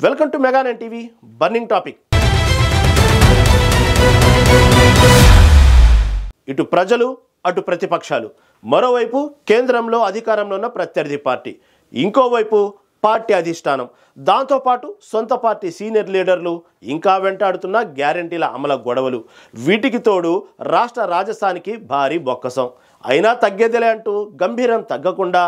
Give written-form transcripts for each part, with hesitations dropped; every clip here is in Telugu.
Welcome to mega nine TV burning topic. ఇటు ప్రజలు అటు ప్రతిపక్షాలు, మరోవైపు కేంద్రంలో అధికారంలో ఉన్న ప్రత్యర్థి పార్టీ, ఇంకోవైపు పార్టీ అధిష్టానం, దాంతోపాటు సొంత పార్టీ సీనియర్ లీడర్లు, ఇంకా వెంటాడుతున్న గ్యారంటీల అమల గొడవలు, వీటికి తోడు రాష్ట్ర రాజధానికి భారీ బొక్కసం. అయినా తగ్గేదిలే అంటూ గంభీరం తగ్గకుండా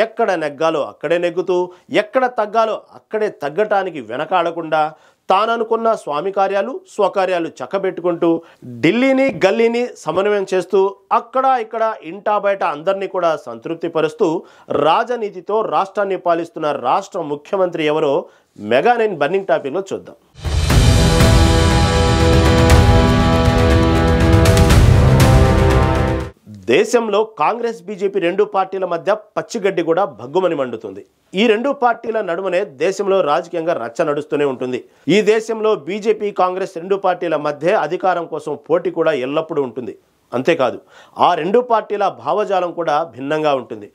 ఎక్కడ నెగ్గాలో అక్కడే నెగ్గుతూ, ఎక్కడ తగ్గాలో అక్కడే తగ్గటానికి వెనకాడకుండా తాననుకున్న స్వామి కార్యాలు స్వకార్యాలు చక్కబెట్టుకుంటూ ఢిల్లీని గల్లీని సమన్వయం చేస్తూ అక్కడ ఇక్కడ ఇంటా బయట అందరినీ కూడా సంతృప్తి పరుస్తూ రాజనీతితో రాష్ట్రాన్ని పాలిస్తున్న రాష్ట్ర ముఖ్యమంత్రి ఎవరో మెగా నైన్ బర్నింగ్ టాపిక్లో చూద్దాం. దేశంలో కాంగ్రెస్ బీజేపీ రెండు పార్టీల మధ్య పచ్చిగడ్డి కూడా భగ్గుమని మండుతుంది. ఈ రెండు పార్టీల నడుమనే దేశంలో రాజకీయంగా రచ్చ నడుస్తూనే ఉంటుంది. ఈ దేశంలో బీజేపీ కాంగ్రెస్ రెండు పార్టీల మధ్య అధికారం కోసం పోటీ కూడా ఎల్లప్పుడూ ఉంటుంది. అంతేకాదు, ఆ రెండు పార్టీల భావజాలం కూడా భిన్నంగా ఉంటుంది.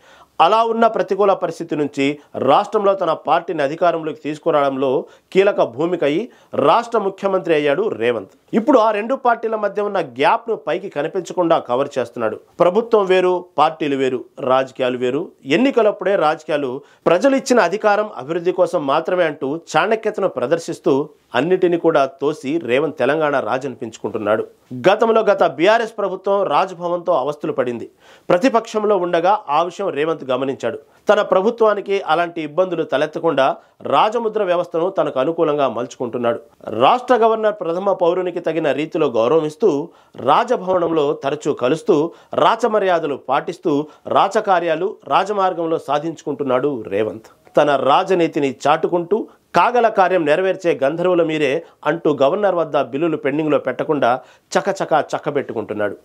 అలా ఉన్న ప్రతికూల పరిస్థితి నుంచి రాష్ట్రంలో తన పార్టీని అధికారంలోకి తీసుకురావడంలో కీలక భూమిక అయి రాష్ట్ర ముఖ్యమంత్రి అయ్యాడు రేవంత్. ఇప్పుడు ఆ రెండు పార్టీల మధ్య ఉన్న గ్యాప్ను పైకి కనిపించకుండా కవర్ చేస్తున్నాడు. ప్రభుత్వం వేరు, పార్టీలు వేరు, రాజకీయాలు వేరు, ఎన్నికలప్పుడే రాజకీయాలు, ప్రజలు ఇచ్చిన అధికారం అభివృద్ధి కోసం మాత్రమే అంటూ చాణక్యతను ప్రదర్శిస్తూ అన్నిటిని కూడా తోసి రేవంత్ తెలంగాణ రాజు అనిపించుకుంటున్నాడు. గతంలో బీఆర్ఎస్ ప్రభుత్వం రాజ్భవన్తో అవస్థలు పడింది. ప్రతిపక్షంలో ఉండగా ఆ విషయం రేవంత్ గమనించాడు. తన ప్రభుత్వానికి అలాంటి ఇబ్బందులు తలెత్తకుండా రాజముద్ర వ్యవస్థను తనకు అనుకూలంగా మలుచుకుంటున్నాడు. రాష్ట్ర గవర్నర్ ప్రథమ పౌరునికి తగిన రీతిలో గౌరవిస్తూ రాజభవనంలో తరచూ కలుస్తూ రాచమర్యాదలు పాటిస్తూ రాచకార్యాలు రాజమార్గంలో సాధించుకుంటున్నాడు రేవంత్. తన రాజనీతిని చాటుకుంటూ కాగల కార్యం నెరవేర్చే గంధర్వుల మీరే అంటూ గవర్నర్ వద్ద బిల్లులు పెండింగ్లో పెట్టకుండా చక్కబెట్టుకుంటున్నాడు.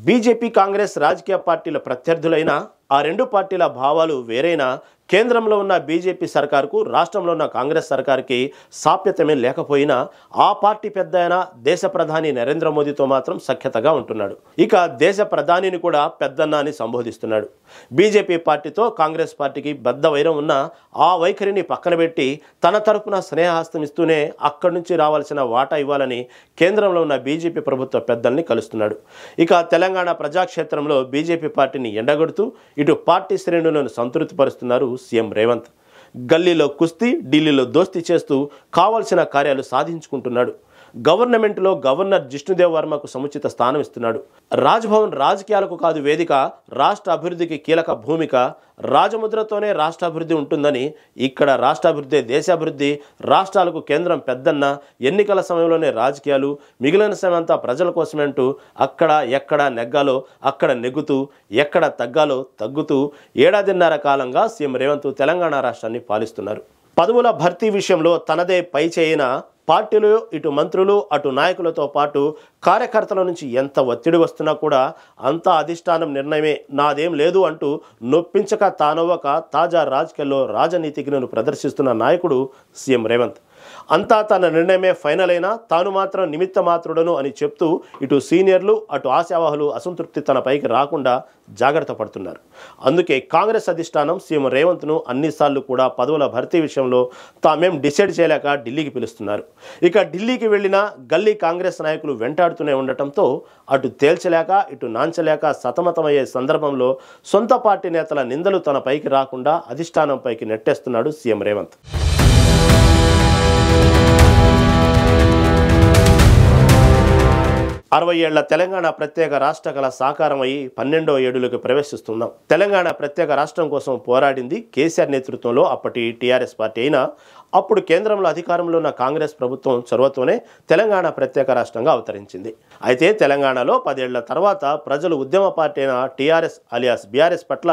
బీజేపీ కాంగ్రెస్ రాజకీయ పార్టీల ప్రత్యర్థులైన ఆ రెండు పార్టీల భావాలు వేరైనా కేంద్రంలో ఉన్న బీజేపీ సర్కారుకు రాష్ట్రంలో ఉన్న కాంగ్రెస్ సర్కారుకి సాప్యతమే లేకపోయినా ఆ పార్టీ పెద్ద అయిన దేశ ప్రధాని నరేంద్ర మోదీతో మాత్రం సఖ్యతగా ఉంటున్నాడు. ఇక దేశ ప్రధానిని కూడా పెద్దన్న అని సంబోధిస్తున్నాడు. బీజేపీ పార్టీతో కాంగ్రెస్ పార్టీకి బద్ద వైరం ఉన్న ఆ వైఖరిని పక్కన పెట్టి తన తరపున స్నేహహస్తం ఇస్తూనే అక్కడి నుంచి రావాల్సిన వాటా ఇవ్వాలని కేంద్రంలో ఉన్న బీజేపీ ప్రభుత్వ పెద్దల్ని కలుస్తున్నాడు. ఇక తెలంగాణ ప్రజాక్షేత్రంలో బీజేపీ పార్టీని ఎండగొడుతూ ఇటు పార్టీ శ్రేణులను సంతృప్తిపరుస్తున్నారు సీఎం రేవంత్. గల్లీలో కుస్తీ, ఢిల్లీలో దోస్తీ చేస్తూ కావాల్సిన కార్యాలు సాధించుకుంటున్నాడు. గవర్నమెంట్లో గవర్నర్ జిష్ణుదేవ్ వర్మకు సముచిత స్థానం ఇస్తున్నాడు. రాజ్భవన్ రాజకీయాలకు కాదు వేదిక, రాష్ట్ర అభివృద్ధికి కీలక భూమిక. రాజముద్రతోనే రాష్ట్ర అభివృద్ధి ఉంటుందని, ఇక్కడ రాష్ట్ర అభివృద్ధి దేశాభివృద్ధి, రాష్ట్రాలకు కేంద్రం పెద్దన్న, ఎన్నికల సమయంలోనే రాజకీయాలు, మిగిలిన సమయం అంతా ప్రజల కోసమే అంటూ అక్కడ ఎక్కడ నెగ్గాలో అక్కడ నెగ్గుతూ, ఎక్కడ తగ్గాలో తగ్గుతూ ఏడాదిన్నర కాలంగా సీఎం రేవంత్ తెలంగాణ రాష్ట్రాన్ని పాలిస్తున్నారు. పదవుల భర్తీ విషయంలో తనదే పై చేయిన పార్టీలు, ఇటు మంత్రులు అటు నాయకులతో పాటు కార్యకర్తల నుంచి ఎంత ఒత్తిడి వస్తున్నా కూడా అంతా అధిష్టానం నిర్ణయమే, నాదేం లేదు అంటూ నొప్పించక తానవ్వక తాజా రాజకీయాల్లో రాజనీతిజ్ఞను ప్రదర్శిస్తున్న నాయకుడు సీఎం రేవంత్. అంతా తన నిర్ణయమే ఫైనల్ అయినా తాను మాత్రం నిమిత్త మాత్రుడను అని చెప్తూ ఇటు సీనియర్లు అటు ఆశావాహులు అసంతృప్తి తన పైకి రాకుండా జాగ్రత్త పడుతున్నారు. అందుకే కాంగ్రెస్ అధిష్టానం సీఎం రేవంత్ను అన్నిసార్లు కూడా పదవుల భర్తీ విషయంలో తామేం డిసైడ్ చేయలేక ఢిల్లీకి పిలుస్తున్నారు. ఇక ఢిల్లీకి వెళ్ళిన గల్లీ కాంగ్రెస్ నాయకులు వెంటాడుతూనే ఉండటంతో అటు తేల్చలేక ఇటు నాంచలేక సతమతమయ్యే సందర్భంలో సొంత పార్టీ నేతల నిందలు తన పైకి రాకుండా అధిష్టానం పైకి నెట్టేస్తున్నాడు సీఎం రేవంత్. 60 ఏళ్ల తెలంగాణ ప్రత్యేక రాష్ట్ర కళ సాకారమై 12వ ఏడులోకి ప్రవేశిస్తున్నాం. తెలంగాణ ప్రత్యేక రాష్ట్రం కోసం పోరాడింది కేసీఆర్ నేతృత్వంలో అప్పటి టీఆర్ఎస్ పార్టీ అయినా అప్పుడు కేంద్రంలో అధికారంలో ఉన్న కాంగ్రెస్ ప్రభుత్వం చొరవతోనే తెలంగాణ ప్రత్యేక రాష్ట్రంగా అవతరించింది. అయితే తెలంగాణలో 10 ఏళ్ల తర్వాత ప్రజలు ఉద్యమ పార్టీ అయిన టీఆర్ఎస్ అలియాస్ బీఆర్ఎస్ పట్ల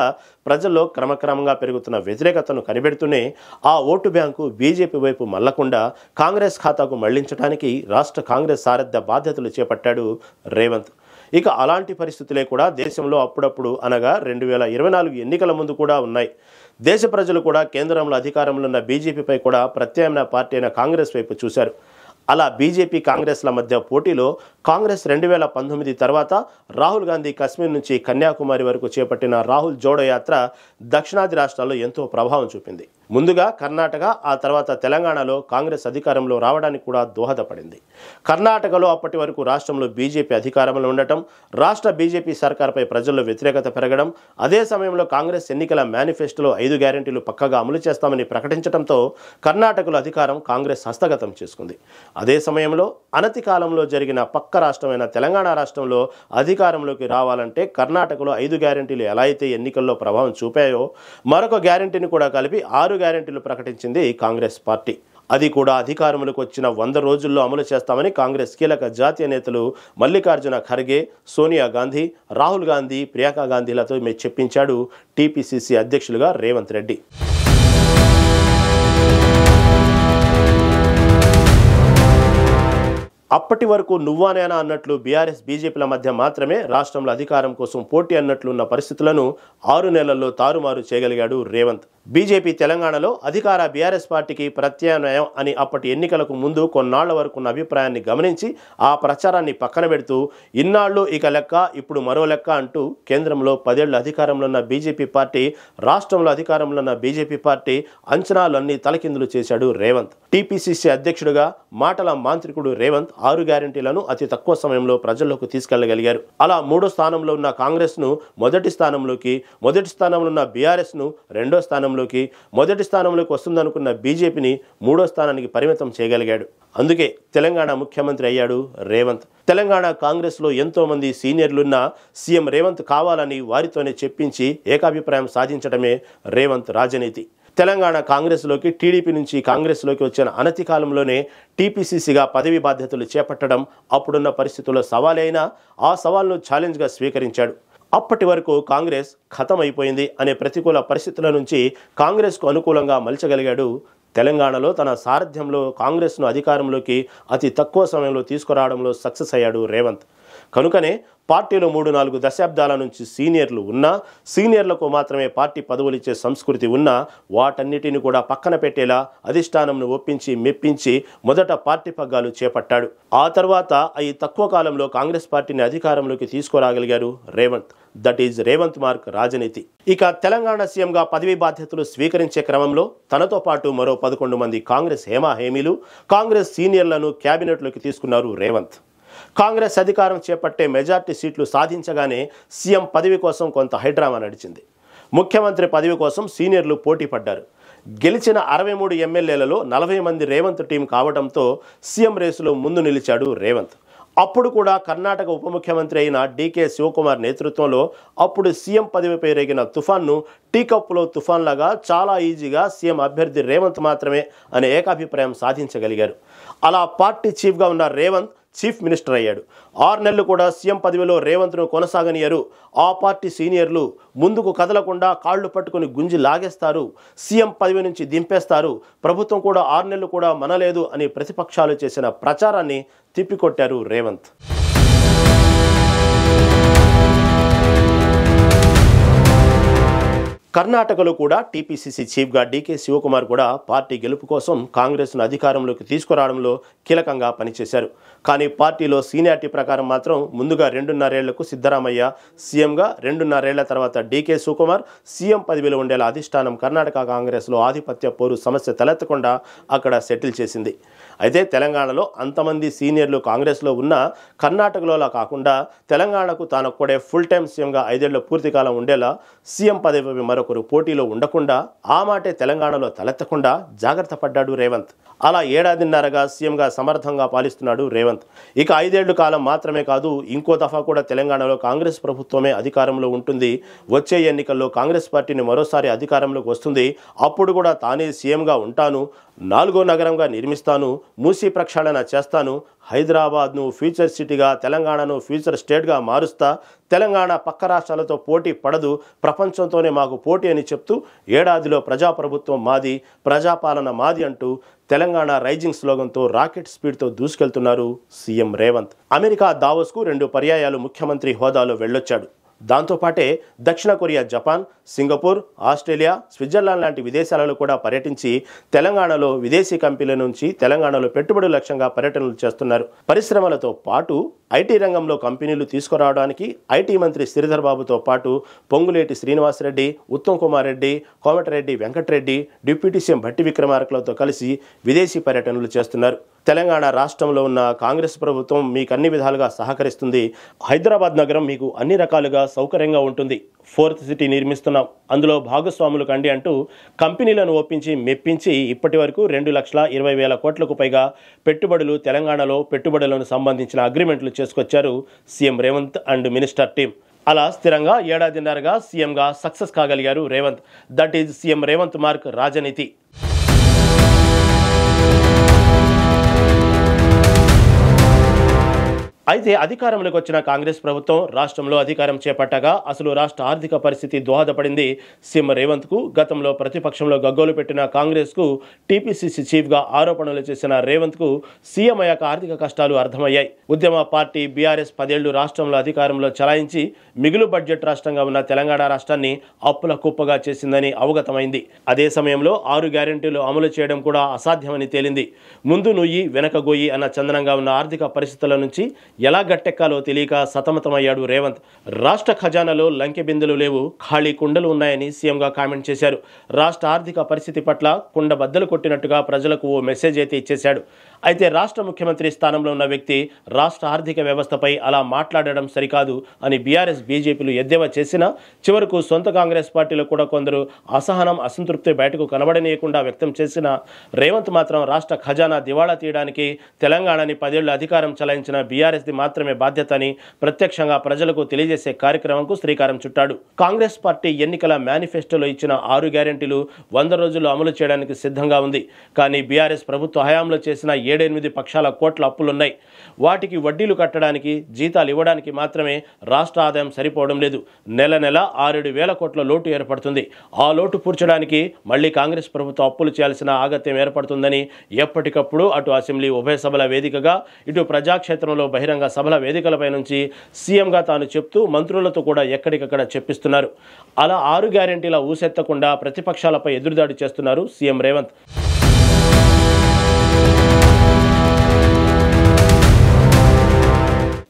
ప్రజల్లో క్రమక్రమంగా పెరుగుతున్న వ్యతిరేకతను కనిపెడుతూనే ఆ ఓటు బ్యాంకు బీజేపీ వైపు మళ్లకుండా కాంగ్రెస్ ఖాతాకు మళ్లించడానికి రాష్ట్ర కాంగ్రెస్ సారథ్య బాధ్యతలు చేపట్టాడు రేవంత్. ఇక అలాంటి పరిస్థితులే కూడా దేశంలో అప్పుడప్పుడు అనగా 2024 ఎన్నికల ముందు కూడా ఉన్నాయి. దేశ ప్రజలు కూడా కేంద్రంలో అధికారంలో ఉన్న బీజేపీపై కూడా ప్రత్యామ్నాయ పార్టీ అయిన కాంగ్రెస్ వైపు చూశారు. అలా బీజేపీ కాంగ్రెస్ల మధ్య పోటీలో కాంగ్రెస్ 2019 తర్వాత రాహుల్ గాంధీ కశ్మీర్ నుంచి కన్యాకుమారి వరకు చేపట్టిన రాహుల్ జోడో యాత్ర దక్షిణాది రాష్ట్రాల్లో ఎంతో ప్రభావం చూపింది. ముందుగా కర్ణాటక, ఆ తర్వాత తెలంగాణలో కాంగ్రెస్ అధికారంలో రావడానికి కూడా దోహదపడింది. కర్ణాటకలో అప్పటి వరకు రాష్ట్రంలో బీజేపీ అధికారంలో ఉండటం, రాష్ట్ర బీజేపీ సర్కార్పై ప్రజల్లో వ్యతిరేకత పెరగడం, అదే సమయంలో కాంగ్రెస్ ఎన్నికల మేనిఫెస్టోలో 5 గ్యారెంటీలు పక్కగా అమలు చేస్తామని ప్రకటించడంతో కర్ణాటకలో అధికారం కాంగ్రెస్ హస్తగతం చేసుకుంది. అదే సమయంలో అనతి కాలంలో జరిగిన పక్క రాష్ట్రమైన తెలంగాణ రాష్ట్రంలో అధికారంలోకి రావాలంటే కర్ణాటకలో 5 గ్యారెంటీలు ఎలా అయితే ఎన్నికల్లో ప్రభావం చూపాయో మరొక గ్యారెంటీని కూడా కలిపి 6 గ్యారెంటీలు ప్రకటించింది కాంగ్రెస్ పార్టీ. అది కూడా అధికారంలోకి వచ్చిన 100 రోజుల్లో అమలు చేస్తామని కాంగ్రెస్ కీలక జాతీయ నేతలు మల్లికార్జున ఖర్గే, సోనియా గాంధీ, రాహుల్ గాంధీ, ప్రియాంక గాంధీలతో చెప్పించాడు టీపీసీసీ అధ్యక్షులుగా రేవంత్ రెడ్డి. అప్పటి వరకు నువ్వానేనా అన్నట్లు బీఆర్ఎస్ బీజేపీల మధ్య మాత్రమే రాష్ట్రంలో అధికారం కోసం పోటీ అన్నట్లున్న పరిస్థితులను 6 నెలల్లో తారుమారు చేయగలిగాడు రేవంత్. బీజేపీ తెలంగాణలో అధికార బీఆర్ఎస్ పార్టీకి ప్రత్యామ్నాయం అని అప్పటి ఎన్నికలకు ముందు కొన్నాళ్ల వరకు ఉన్న అభిప్రాయాన్ని గమనించి ఆ ప్రచారాన్ని పక్కన పెడుతూ ఇన్నాళ్లు ఇక లెక్క ఇప్పుడు మరో లెక్క అంటూ కేంద్రంలో 10 ఏళ్ల అధికారంలో ఉన్న బీజేపీ పార్టీ, రాష్ట్రంలో అధికారంలో ఉన్న బీజేపీ పార్టీ అంచనాలన్నీ తలకిందులు చేశాడు రేవంత్. టీపీసీసీ అధ్యక్షుడిగా మాటల మాంత్రికుడు రేవంత్ 6 గ్యారెంటీలను అతి తక్కువ సమయంలో ప్రజల్లోకి తీసుకెళ్లగలిగారు. అలా 3వ స్థానంలో ఉన్న కాంగ్రెస్ ను మొదటి స్థానంలోకి, మొదటి స్థానంలో ఉన్న బీఆర్ఎస్ ను 2వ స్థానంలోకి, మొదటి స్థానంలోకి వస్తుందనుకున్న బీజేపీని 3వ స్థానానికి పరిమితం చేయగలిగాడు. అందుకే తెలంగాణ ముఖ్యమంత్రి అయ్యాడు రేవంత్. తెలంగాణ కాంగ్రెస్లో ఎంతో మంది సీనియర్లున్న సీఎం రేవంత్ కావాలని వారితోనే చెప్పించి ఏకాభిప్రాయం సాధించడమే రేవంత్ రాజనీతి. తెలంగాణ కాంగ్రెస్లోకి, టీడీపీ నుంచి కాంగ్రెస్లోకి వచ్చిన అనతి కాలంలోనే టీపీసీసీగా పదవి బాధ్యతలు చేపట్టడం అప్పుడున్న పరిస్థితుల్లో సవాలే అయినా ఆ సవాల్ను ఛాలెంజ్గా స్వీకరించాడు. అప్పటి వరకు కాంగ్రెస్ ఖతం అయిపోయింది అనే ప్రతికూల పరిస్థితుల నుంచి కాంగ్రెస్కు అనుకూలంగా మలచగలిగాడు. తెలంగాణలో తన సారథ్యంలో కాంగ్రెస్ను అధికారంలోకి అతి తక్కువ సమయంలో తీసుకురావడంలో సక్సెస్ అయ్యాడు రేవంత్. కనుకనే పార్టీలో 3-4 దశాబ్దాల నుంచి సీనియర్లు ఉన్నా, సీనియర్లకు మాత్రమే పార్టీ పదవులు ఇచ్చే సంస్కృతి ఉన్నా వాటన్నిటిని కూడా పక్కన పెట్టేలా అధిష్టానంను ఒప్పించి మెప్పించి మొదట పార్టీ పగ్గాలు చేపట్టాడు. ఆ తర్వాత ఈ తక్కువ కాలంలో కాంగ్రెస్ పార్టీని అధికారంలోకి తీసుకురాగలిగారు Revanth. That is Revanth mark రాజనీతి. ఇక తెలంగాణ సీఎంగా పదవి బాధ్యతలు స్వీకరించే క్రమంలో తనతో పాటు మరో 11 మంది కాంగ్రెస్ హేమీలు, కాంగ్రెస్ సీనియర్లను క్యాబినెట్లోకి తీసుకున్నారు రేవంత్. కాంగ్రెస్ అధికారం చేపట్టే మెజార్టీ సీట్లు సాధించగానే సీఎం పదవి కోసం కొంత హైడ్రామా నడిచింది. ముఖ్యమంత్రి పదవి కోసం సీనియర్లు పోటీ పడ్డారు. గెలిచిన 63 ఎమ్మెల్యేలలో 40 మంది రేవంత్ టీం కావడంతో సీఎం రేసులో ముందు నిలిచాడు రేవంత్. అప్పుడు కూడా కర్ణాటక ఉప ముఖ్యమంత్రి అయిన డీకే శివకుమార్ నేతృత్వంలో అప్పుడు సీఎం పదవిపై రేగిన తుఫాన్ను టీకప్పులో తుఫాన్లాగా చాలా ఈజీగా సీఎం అభ్యర్థి రేవంత్ మాత్రమే అనే ఏకాభిప్రాయం సాధించగలిగారు. అలా పార్టీ చీఫ్గా ఉన్న రేవంత్ చీఫ్ మినిస్టర్ అయ్యాడు. 6 నెలలు కూడా సీఎం పదవిలో రేవంత్ను కొనసాగనియరు. ఆ పార్టీ సీనియర్లు ముందుకు కదలకుండా కాళ్లు పట్టుకుని గుంజి లాగేస్తారు, సీఎం పదవి నుంచి దింపేస్తారు, ప్రభుత్వం కూడా 6 నెలలు కూడా మనలేదు అని ప్రతిపక్షాలు చేసిన ప్రచారాన్ని తిప్పికొట్టారు రేవంత్. కర్ణాటకలో కూడా టీపీసీసీ చీఫ్గా డీకే శివకుమార్ కూడా పార్టీ గెలుపు కోసం కాంగ్రెస్ను అధికారంలోకి తీసుకురావడంలో కీలకంగా పనిచేశారు. కానీ పార్టీలో సీనియారిటీ ప్రకారం మాత్రం ముందుగా 2.5 ఏళ్లకు సిద్ధరామయ్య సీఎంగా, 2.5 ఏళ్ల తర్వాత డీకే శివకుమార్ సీఎం పదవిలో ఉండేలా అధిష్టానం కర్ణాటక కాంగ్రెస్లో ఆధిపత్య పోరు సమస్య తలెత్తకుండా అక్కడ సెటిల్ చేసింది. అయితే తెలంగాణలో అంతమంది సీనియర్లు కాంగ్రెస్లో ఉన్నా కర్ణాటకలోలా కాకుండా తెలంగాణకు తానొక్కడే ఫుల్ టైం సీఎంగా 5 ఏళ్ల పూర్తికాలం ఉండేలా సీఎం పదవి మరొకరు పోటీలో ఉండకుండా ఆ మాటే తెలంగాణలో తలెత్తకుండా జాగ్రత్త పడ్డాడు రేవంత్. అలా 1.5 ఏళ్లుగా సీఎంగా సమర్థంగా పాలిస్తున్నాడు రేవంత్. ఇక 5 ఏళ్ల కాలం మాత్రమే కాదు, ఇంకో దఫా కూడా తెలంగాణలో కాంగ్రెస్ ప్రభుత్వమే అధికారంలో ఉంటుంది. వచ్చే ఎన్నికల్లో కాంగ్రెస్ పార్టీని మరోసారి అధికారంలోకి వస్తుంది. అప్పుడు కూడా తానే సీఎంగా ఉంటాను, 4వ నగరంగా నిర్మిస్తాను, మూసీ ప్రక్షాళన చేస్తాను, హైదరాబాద్ను ఫ్యూచర్ సిటీగా, తెలంగాణను ఫ్యూచర్ స్టేట్గా మారుస్తా, తెలంగాణ పక్క రాష్ట్రాలతో పోటీ పడదు, ప్రపంచంతోనే మాకు పోటీ అని చెప్తూ ఏడాదిలో ప్రజాప్రభుత్వం మాది, ప్రజాపాలన మాది అంటూ తెలంగాణ రైజింగ్ స్లోగన్తో రాకెట్ స్పీడ్తో దూసుకెళ్తున్నారు సీఎం రేవంత్. అమెరికా దావోస్కు 2 పర్యాయాలు ముఖ్యమంత్రి హోదాలో వెళ్ళొచ్చాడు. దాంతోపాటే దక్షిణ Korea, Japan, Singapore, Australia, Switzerland లాంటి విదేశాలలో కూడా పర్యటించి తెలంగాణలో విదేశీ కంపెనీల నుంచి తెలంగాణలో పెట్టుబడుల లక్ష్యంగా పర్యటనలు చేస్తున్నారు. పరిశ్రమలతో పాటు ఐటీ రంగంలో కంపెనీలు తీసుకురావడానికి ఐటీ మంత్రి శ్రీధర్ బాబుతో పాటు పొంగులేటి శ్రీనివాసరెడ్డి, ఉత్తమ్ కుమార్ రెడ్డి, కోమటిరెడ్డి వెంకటరెడ్డి, డిప్యూటీ సీఎం భట్టి విక్రమార్కలతో కలిసి విదేశీ పర్యటనలు చేస్తున్నారు. తెలంగాణ రాష్ట్రంలో ఉన్న కాంగ్రెస్ ప్రభుత్వం మీకు అన్ని విధాలుగా సహకరిస్తుంది. హైదరాబాద్ నగరం మీకు అన్ని రకాలుగా సౌకర్యంగా ఉంటుంది. 4th సిటీ నిర్మిస్తున్నాం, అందులో భాగస్వాములు కండి అంటూ కంపెనీలను ఒప్పించి మెప్పించి ఇప్పటి వరకు 2,20,000 కోట్లకు పైగా పెట్టుబడులు తెలంగాణలో పెట్టుబడులను సంబంధించిన అగ్రిమెంట్లు చేసుకొచ్చారు CM Revanth and minister team. అలా స్థిరంగా ఏడాదిన్నరగా సీఎంగా సక్సెస్ కాగలిగారు Revanth. That is CM Revanth mark రాజనీతి. అయితే అధికారంలోకి వచ్చిన కాంగ్రెస్ ప్రభుత్వం రాష్ట్రంలో అధికారం చేపట్టాక అసలు రాష్ట్ర ఆర్థిక పరిస్థితి దోహదపడింది సీఎం రేవంత్కు. గతంలో ప్రతిపక్షంలో గగ్గోలు పెట్టిన కాంగ్రెస్కు టీపీసీసీ చీఫ్గా ఆరోపణలు చేసిన రేవంత్కు సీఎం అయ్యాక ఆర్థిక కష్టాలు అర్థమయ్యాయి. ఉద్యమ పార్టీ బీఆర్ఎస్ 10 ఏళ్లు రాష్ట్రంలో అధికారంలో చలాయించి మిగులు బడ్జెట్ రాష్ట్రంగా ఉన్న తెలంగాణ రాష్ట్రాన్ని అప్పుల కుప్పగా చేసిందని అవగతమైంది. అదే సమయంలో 6 గ్యారెంటీలు అమలు చేయడం కూడా అసాధ్యమని తేలింది. ముందు నుయ్యి వెనక గొయ్యి అన్న చందనంగా ఉన్న ఆర్థిక పరిస్థితుల నుంచి ఎలా గట్టెక్కాలో తెలియక సతమతమయ్యాడు రేవంత్. రాష్ట్ర ఖజానాలో లంకె బిందులు లేవు, ఖాళీ కుండలు ఉన్నాయని సీఎంగా కామెంట్ చేశారు. రాష్ట్ర ఆర్థిక పరిస్థితి పట్ల కుండ బద్దలు కొట్టినట్టుగా ప్రజలకు ఓ మెసేజ్ అయితే ఇచ్చేశాడు. అయితే రాష్ట్ర ముఖ్యమంత్రి స్థానంలో ఉన్న వ్యక్తి రాష్ట్ర ఆర్థిక వ్యవస్థపై అలా మాట్లాడడం సరికాదు అని బీఆర్ఎస్, బీజేపీలు ఎద్దేవా చేసినా చివరకు సొంత కాంగ్రెస్ పార్టీలో కూడా కొందరు అసహనం, అసంతృప్తి బయటకు కనబడనీయకుండా వ్యక్తం చేసిన రేవంత్ మాత్రం రాష్ట్ర ఖజానా దివాళా తీయడానికి తెలంగాణని 10 ఏళ్లు అధికారం చలాయించిన బీఆర్ఎస్ మాత్రమే బాధ్యత అని ప్రత్యక్షంగా ప్రజలకు తెలియజేసే కార్యక్రమంకు శ్రీకారం చుట్టాడు. కాంగ్రెస్ పార్టీ ఎన్నికల మేనిఫెస్టోలో ఇచ్చిన 6 గ్యారెంటీలు 100 రోజుల్లో అమలు చేయడానికి సిద్ధంగా ఉంది. కానీ బీఆర్ఎస్ ప్రభుత్వ హయాంలో చేసిన 7-8 పక్షాల కోట్ల అప్పులున్నాయి. వాటికి వడ్డీలు కట్టడానికి, జీతాలు ఇవ్వడానికి మాత్రమే రాష్ట్ర ఆదాయం సరిపోవడం లేదు. నెల నెల 6-7 వేల కోట్ల లోటు ఏర్పడుతుంది. ఆ లోటు పూడ్చడానికి మళ్లీ కాంగ్రెస్ ప్రభుత్వం అప్పులు చేయాల్సిన ఆగత్యం ఏర్పడుతుందని ఎప్పటికప్పుడు అటు అసెంబ్లీ ఉభయ సభల వేదికగా, ఇటు ప్రజాక్షేత్రంలో బహిరంగ సభల వేదికలపై నుంచి సీఎంగా తాను చెప్తూ మంత్రులతో కూడా ఎక్కడికక్కడ చెప్పిస్తున్నారు. అలా 6 గ్యారెంటీల ఊసెత్తకుండా ప్రతిపక్షాలపై ఎదురుదాడి చేస్తున్నారు సీఎం రేవంత్.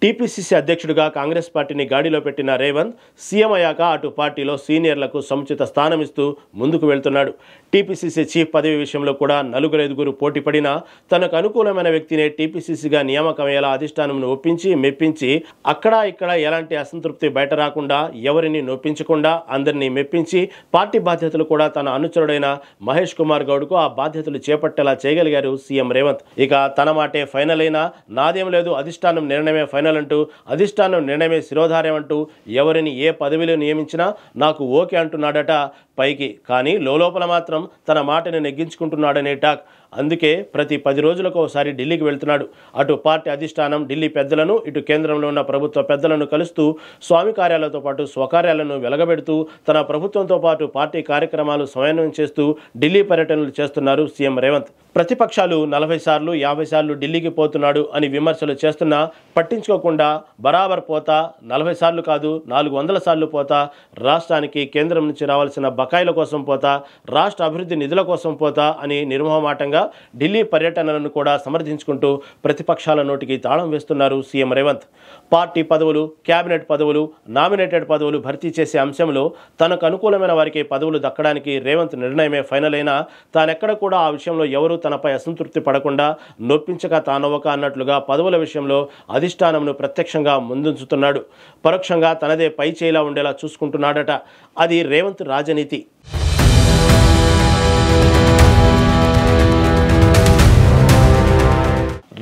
టీపీసీసీ అధ్యక్షుడిగా కాంగ్రెస్ పార్టీని గాడిలో పెట్టిన రేవంత్ సీఎం అయ్యాక అటు పార్టీలో సీనియర్లకు సముచిత స్థానం ఇస్తూ ముందుకు వెళ్తున్నాడు. టీపీసీసీ చీఫ్ పదవి విషయంలో కూడా 4-5 పోటీ పడినా తనకు అనుకూలమైన వ్యక్తినే టీపీసీసీగా నియామకమయ్యేలా అధిష్టానంను ఒప్పించి మెప్పించి అక్కడ ఇక్కడ ఎలాంటి అసంతృప్తి బయట రాకుండా, ఎవరిని నొప్పించకుండా అందరినీ మెప్పించి పార్టీ బాధ్యతలు కూడా తన అనుచరుడైన మహేష్ కుమార్ గౌడ్కు ఆ బాధ్యతలు చేపట్టేలా చేయగలిగారు సీఎం రేవంత్. ఇక తన మాటే ఫైనల్ అయినా నాదేం లేదు, అధిష్టానం నిర్ణయమే ఫైనల్ అంటూ, అధిష్టానం నిర్ణయమే శిరోధార్యం అంటూ ఎవరిని ఏ పదవిలో నియమించినా నాకు ఓకే అంటున్నాడట పైకి, కానీ లోపల మాత్రం తన మాటని నెగ్గించుకుంటున్నాడనే టాక్. అందుకే ప్రతి 10 రోజులకు ఒకసారి ఢిల్లీకి వెళ్తున్నాడు. అటు పార్టీ అధిష్టానం ఢిల్లీ పెద్దలను, ఇటు కేంద్రంలో ఉన్న ప్రభుత్వ పెద్దలను కలుస్తూ స్వామి కార్యాలతో పాటు స్వకార్యాలను వెలగబెడుతూ తన ప్రభుత్వంతో పాటు పార్టీ కార్యక్రమాలు సమన్వయం చేస్తూ ఢిల్లీ పర్యటనలు చేస్తున్నారు సీఎం రేవంత్. ప్రతిపక్షాలు 40 సార్లు 50 సార్లు ఢిల్లీకి పోతున్నాడు అని విమర్శలు చేస్తున్నా పట్టించుకోకుండా బరాబర్ పోతా, 40 సార్లు కాదు 400 సార్లు పోతా, రాష్ట్రానికి కేంద్రం నుంచి రావాల్సిన బకాయిల కోసం పోతా, రాష్ట్ర అభివృద్ధి నిధుల కోసం పోతా అని నిర్మోహమాటంగా ఢిల్లీ పర్యటనలను కూడా సమర్థించుకుంటూ ప్రతిపక్షాల నోటికి తాళం వేస్తున్నారు సీఎం రేవంత్. పార్టీ పదవులు, కేబినెట్ పదవులు, నామినేటెడ్ పదవులు భర్తీ చేసే అంశంలో తనకు అనుకూలమైన వారికి పదవులు దక్కడానికి రేవంత్ నిర్ణయమే ఫైనల్ అయినా తానెక్కడ కూడా ఆ విషయంలో ఎవరూ తనపై అసంతృప్తి పడకుండా, నొప్పించక తానవ్వక అన్నట్లుగా పదవుల విషయంలో అధిష్టానంను ప్రత్యక్షంగా ముందుంచుతున్నాడు. పరోక్షంగా తనదే పై చేయిలా ఉండేలా చూసుకుంటున్నాడట. అది రేవంత్ రాజనీతి.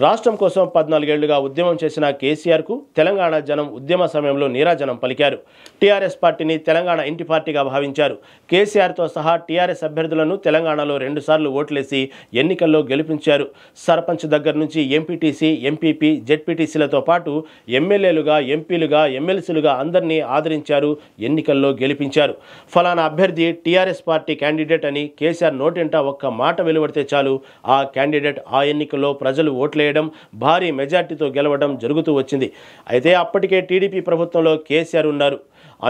రాష్ట్రం కోసం 14 ఏళ్లుగా ఉద్యమం చేసిన కేసీఆర్కు తెలంగాణ జనం ఉద్యమ సమయంలో నీరాజనం పలికారు. టీఆర్ఎస్ పార్టీని తెలంగాణ ఇంటి పార్టీగా భావించారు. కేసీఆర్తో సహా టీఆర్ఎస్ అభ్యర్థులను తెలంగాణలో 2 సార్లు ఓట్లేసి ఎన్నికల్లో గెలిపించారు. సర్పంచ్ దగ్గర నుంచి ఎంపీటీసీ, ఎంపీపీ, జెడ్పీటీసీలతో పాటు ఎమ్మెల్యేలుగా, ఎంపీలుగా, ఎమ్మెల్సీలుగా అందరినీ ఆదరించారు, ఎన్నికల్లో గెలిపించారు. ఫలానా అభ్యర్థి టీఆర్ఎస్ పార్టీ క్యాండిడేట్ అని కేసీఆర్ నోటెంట ఒక్క మాట వెలువడితే చాలు ఆ క్యాండిడేట్ ఆ ఎన్నికల్లో ప్రజలు ఓట్లే భారీ మెజార్టీతో గెలవడం జరుగుతూ వచ్చింది. అయితే అప్పటికే టీడీపీ ప్రభుత్వంలో కేసీఆర్ ఉన్నారు.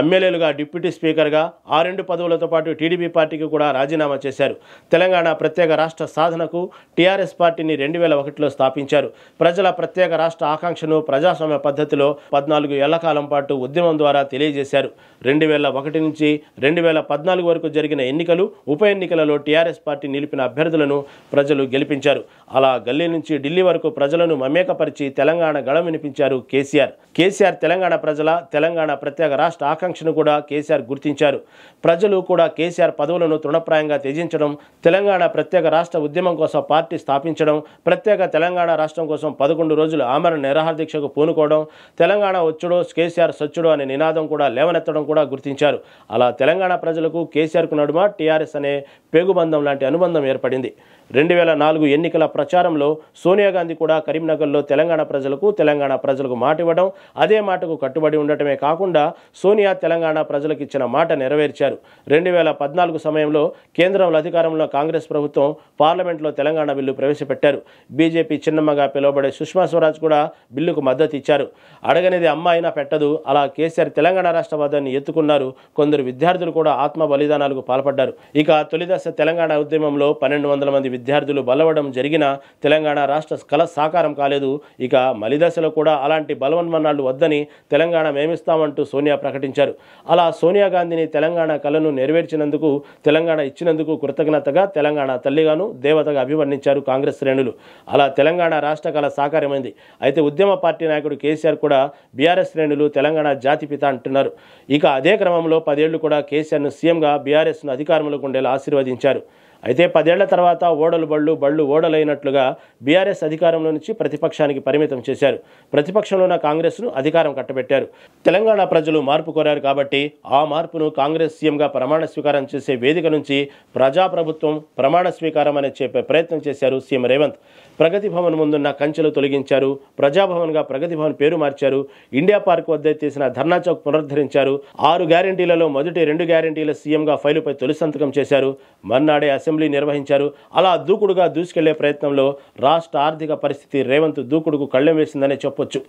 ఎమ్మెల్యేలుగా డిప్యూటీ స్పీకర్గా ఆ 2 పదవులతో పాటు టీడీపీ పార్టీకి కూడా రాజీనామా చేశారు. తెలంగాణ ప్రత్యేక రాష్ట్ర సాధనకు టీఆర్ఎస్ పార్టీని 2001లో స్థాపించారు. ప్రజల ప్రత్యేక రాష్ట్ర ఆకాంక్షను ప్రజాస్వామ్య పద్ధతిలో 14 ఏళ్ల కాలం పాటు ఉద్యమం ద్వారా తెలియజేశారు. 2001 నుంచి 2014 వరకు జరిగిన ఎన్నికలు, ఉప ఎన్నికలలో టీఆర్ఎస్ పార్టీ నిలిపిన అభ్యర్థులను ప్రజలు గెలిపించారు. అలా గల్లీ నుంచి ఢిల్లీ వరకు ప్రజలను మమేకపరిచి తెలంగాణ గళం వినిపించారు కేసీఆర్ తెలంగాణ ప్రజల తెలంగాణ ప్రత్యేక రాష్ట్ర ఆకాంక్షను కూడా కేసీఆర్ గుర్తించారు. ప్రజలు కూడా కేసీఆర్ పదవులను తృణప్రాయంగా త్యజించడం, తెలంగాణ ప్రత్యేక రాష్ట్ర ఉద్యమం కోసం పార్టీ స్థాపించడం, ప్రత్యేక తెలంగాణ రాష్ట్రం కోసం 11 రోజులు ఆమరణ నిరాహార దీక్షకు పూనుకోవడం, తెలంగాణ వచ్చుడో కేసీఆర్ సచ్చుడో అనే నినాదం కూడా లేవనెత్తడం కూడా గుర్తించారు. అలా తెలంగాణ ప్రజలకు కేసీఆర్కు నడుమ టీఆర్ఎస్ అనే పేగుబంధం లాంటి అనుబంధం ఏర్పడింది. 2004 ఎన్నికల ప్రచారంలో సోనియా గాంధీ కూడా కరీంనగర్లో తెలంగాణ ప్రజలకు మాట ఇవ్వడం, అదే మాటకు కట్టుబడి ఉండటమే కాకుండా సోనియా తెలంగాణ ప్రజలకు ఇచ్చిన మాట నెరవేర్చారు. 2014 సమయంలో కేంద్రంలో అధికారంలో కాంగ్రెస్ ప్రభుత్వం పార్లమెంట్లో తెలంగాణ బిల్లు ప్రవేశపెట్టారు. బీజేపీ చిన్నమ్మగా పిలువబడే సుష్మా స్వరాజ్ కూడా బిల్లుకు మద్దతు ఇచ్చారు. అడగనిది అమ్మ అయినా పెట్టదు. అలా కేసీఆర్ తెలంగాణ రాష్ట్రవాదాన్ని ఎత్తుకున్నారు. కొందరు విద్యార్థులు కూడా ఆత్మ బలిదానాలకు పాల్పడ్డారు. ఇక తొలిదశ తెలంగాణ ఉద్యమంలో 1200 మంది విద్యార్థులు బలవడం జరిగిన తెలంగాణ రాష్ట్ర కళ సాకారం కాలేదు. ఇక మలిదశలో కూడా అలాంటి బలవన్మన్నాళ్లు వద్దని తెలంగాణ మేమిస్తామంటూ సోనియా ప్రకటించారు. అలా సోనియా గాంధీని తెలంగాణ కళను నెరవేర్చినందుకు, తెలంగాణ ఇచ్చినందుకు కృతజ్ఞతగా తెలంగాణ తల్లిగాను దేవతగా అభివర్ణించారు కాంగ్రెస్ శ్రేణులు. అలా తెలంగాణ రాష్ట్ర కళ సాకారమైంది. అయితే ఉద్యమ పార్టీ నాయకుడు కేసీఆర్ కూడా బీఆర్ఎస్ శ్రేణులు తెలంగాణ జాతిపిత అంటున్నారు. ఇక అదే క్రమంలో 10 ఏళ్లు కూడా కేసీఆర్ను సీఎంగా బీఆర్ఎస్ను అధికారంలోకి ఉండేలా ఆశీర్వదించారు. అయితే 10 ఏళ్ల తర్వాత ఓడలు బళ్ళు ఓడలైనట్లుగా బీఆర్ఎస్ అధికారంలో నుంచి ప్రతిపక్షానికి పరిమితం చేశారు. ప్రతిపక్షంలో ఉన్న కాంగ్రెస్ను అధికారం కట్టబెట్టారు. తెలంగాణ ప్రజలు మార్పు కోరారు కాబట్టి ఆ మార్పును కాంగ్రెస్ సీఎంగా ప్రమాణ స్వీకారం చేసే వేదిక నుంచి ప్రజాప్రభుత్వం ప్రమాణ స్వీకారం అనే చెప్పే ప్రయత్నం చేశారు సీఎం రేవంత్. ప్రగతి భవన్ ముందున్న కంచెలు తొలగించారు. ప్రజాభవన్గా ప్రగతి భవన్ పేరు మార్చారు. ఇండియా పార్క్ వద్ద తీసిన ధర్నా చౌక్ పునరుద్ధరించారు. 6 గ్యారెంటీలలో మొదటి 2 గ్యారెంటీల సీఎంగా ఫైలుపై తొలి సంతకం చేశారు. మర్నాడే అసెంబ్లీ నిర్వహించారు. అలా దూకుడుగా దూసుకెళ్లే ప్రయత్నంలో రాష్ట్ర ఆర్థిక పరిస్థితి రేవంత్ దూకుడుకు కళ్ళెం వేసిందనే చెప్పొచ్చు.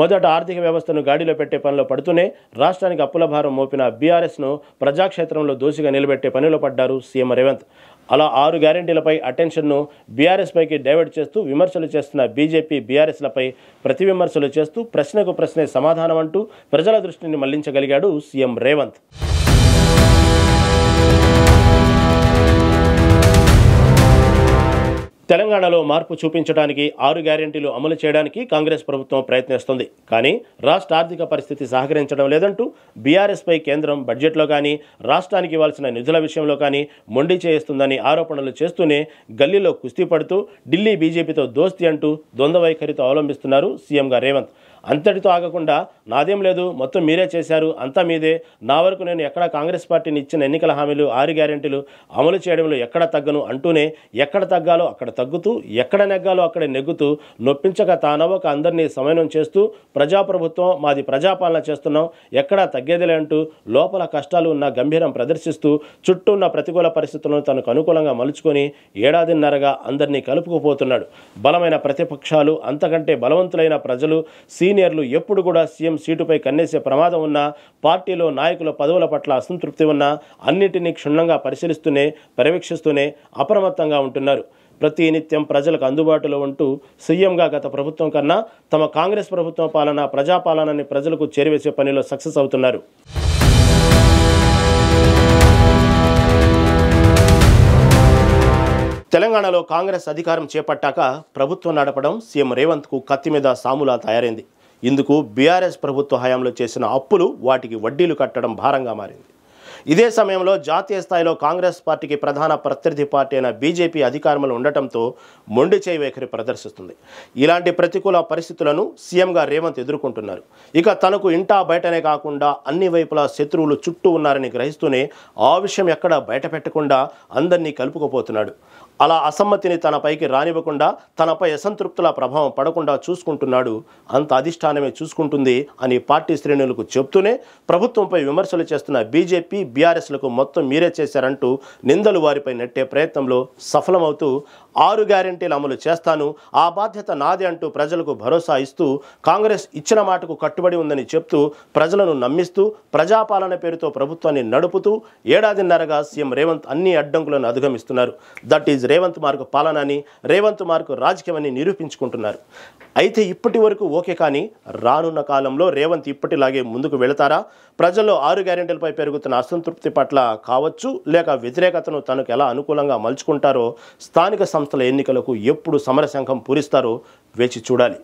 మొదట ఆర్థిక వ్యవస్థను గాడిలో పెట్టే పనిలో పడుతూనే రాష్ట్రానికి అప్పుల భారం మోపిన బీఆర్ఎస్ను ప్రజాక్షేత్రంలో దోషిగా నిలబెట్టే పనిలో పడ్డారు సీఎం రేవంత్. అలా 6 గ్యారెంటీలపై అటెన్షన్ను బీఆర్ఎస్ పైకి డైవర్ట్ చేస్తూ విమర్శలు చేస్తున్న బీజేపీ బీఆర్ఎస్లపై ప్రతి విమర్శలు చేస్తూ ప్రశ్నకు ప్రశ్నే సమాధానం అంటూ ప్రజల దృష్టిని మళ్లించగలిగాడు సీఎం రేవంత్. తెలంగాణలో మార్పు చూపించడానికి 6 గ్యారెంటీలు అమలు చేయడానికి కాంగ్రెస్ ప్రభుత్వం ప్రయత్నిస్తుంది. కానీ రాష్ట్ర ఆర్థిక పరిస్థితి సహకరించడం లేదంటూ బీఆర్ఎస్పై కేంద్రం బడ్జెట్లో కానీ రాష్ట్రానికి ఇవ్వాల్సిన నిధుల విషయంలో కానీ మొండి చేస్తుందని ఆరోపణలు చేస్తూనే గల్లీలో కుస్తీ పడుతూ ఢిల్లీ బీజేపీతో దోస్తీ అంటూ ద్వంద్వ వైఖరితో అవలంబిస్తున్నారు సీఎంగా రేవంత్. అంతటితో ఆగకుండా నాదేం లేదు, మొత్తం మీరే చేశారు, అంతా మీదే, నా వరకు నేను ఎక్కడ కాంగ్రెస్ పార్టీని ఇచ్చిన ఎన్నికల హామీలు 6 గ్యారెంటీలు అమలు చేయడంలో ఎక్కడ తగ్గను అంటూనే ఎక్కడ తగ్గాలో అక్కడ తగ్గుతూ, ఎక్కడ నెగ్గాలో అక్కడ నెగ్గుతూ, నొప్పించక తానవ్వక అందరినీ సమన్వయం చేస్తూ ప్రజాప్రభుత్వం మాది ప్రజాపాలన చేస్తున్నాం, ఎక్కడా తగ్గేదిలే అంటూ లోపల కష్టాలు ఉన్న గంభీరం ప్రదర్శిస్తూ చుట్టూ ఉన్న ప్రతికూల పరిస్థితులను తనకు అనుకూలంగా మలుచుకొని ఏడాదిన్నరగా అందరినీ కలుపుకుపోతున్నాడు. బలమైన ప్రతిపక్షాలు, అంతకంటే బలవంతులైన ప్రజలు, సీనియర్లు ఎప్పుడు కూడా సీఎం సీటుపై కన్నేసే ప్రమాదం ఉన్నా, పార్టీలో నాయకుల పదవుల పట్ల అసంతృప్తి ఉన్నా అన్నిటినీ క్షుణ్ణంగా పరిశీలిస్తూనే పర్యవేక్షిస్తూనే అప్రమత్తంగా ఉంటున్నారు. ప్రతి నిత్యం ప్రజలకు అందుబాటులో ఉంటూ సీఎంగా గత ప్రభుత్వం కన్నా తమ కాంగ్రెస్ ప్రభుత్వం పాలన, ప్రజాపాలనని ప్రజలకు చేరవేసే పనిలో సక్సెస్ అవుతున్నారు. తెలంగాణలో కాంగ్రెస్ అధికారం చేపట్టాక ప్రభుత్వం నడపడం సీఎం రేవంత్కు కత్తి మీద సాములా తయారైంది. ఇందుకు బీఆర్ఎస్ ప్రభుత్వ హయాంలో చేసిన అప్పులు, వాటికి వడ్డీలు కట్టడం భారంగా మారింది. ఇదే సమయంలో జాతీయ స్థాయిలో కాంగ్రెస్ పార్టీకి ప్రధాన ప్రత్యర్థి పార్టీ అయిన బీజేపీ అధికారంలో ఉండటంతో మొండి చేయి వైఖరి ప్రదర్శిస్తుంది. ఇలాంటి ప్రతికూల పరిస్థితులను సీఎంగా రేవంత్ ఎదుర్కొంటున్నారు. ఇక తనకు ఇంటా బయటనే కాకుండా అన్ని వైపులా శత్రువులు చుట్టూ ఉన్నారని గ్రహిస్తూనే ఆ విషయం ఎక్కడా బయట పెట్టకుండా అందరినీ కలుపుకుపోతున్నాడు. అలా అసమ్మతిని తనపైకి రానివ్వకుండా, తనపై అసంతృప్తుల ప్రభావం పడకుండా చూసుకుంటున్నాడు. అంత అధిష్టానమే చూసుకుంటుంది అని పార్టీ శ్రేణులకు చెప్తూనే ప్రభుత్వంపై విమర్శలు చేస్తున్న బీజేపీ బీఆర్ఎస్లకు మొత్తం మీరే చేశారంటూ నిందలు వారిపై నెట్టే ప్రయత్నంలో సఫలమవుతూ 6 గ్యారెంటీలు అమలు చేస్తాను, ఆ బాధ్యత నాదే అంటూ ప్రజలకు భరోసా ఇస్తూ కాంగ్రెస్ ఇచ్చిన మాటకు కట్టుబడి ఉందని చెప్తూ ప్రజలను నమ్మిస్తూ ప్రజాపాలన పేరుతో ప్రభుత్వాన్ని నడుపుతూ ఏడాదిన్నరగా సీఎం రేవంత్ అన్ని అడ్డంకులను అధిగమిస్తున్నారు. దట్ ఈజ్ రేవంత్ మార్క్ పాలన అని, రేవంత్ మార్క్ రాజకీయం అని నిరూపించుకుంటున్నారు. అయితే ఇప్పటి వరకు ఓకే, కానీ రానున్న కాలంలో రేవంత్ ఇప్పటిలాగే ముందుకు వెళతారా? ప్రజల్లో 6 గ్యారెంటీలపై పెరుగుతున్న అసంతృప్తి పట్ల కావచ్చు, లేక వ్యతిరేకతను తనకు ఎలా అనుకూలంగా మలుచుకుంటారో, స్థానిక సంస్థల ఎన్నికలకు ఎప్పుడు సమరశంఖం పూరిస్తారో వేచి చూడాలి.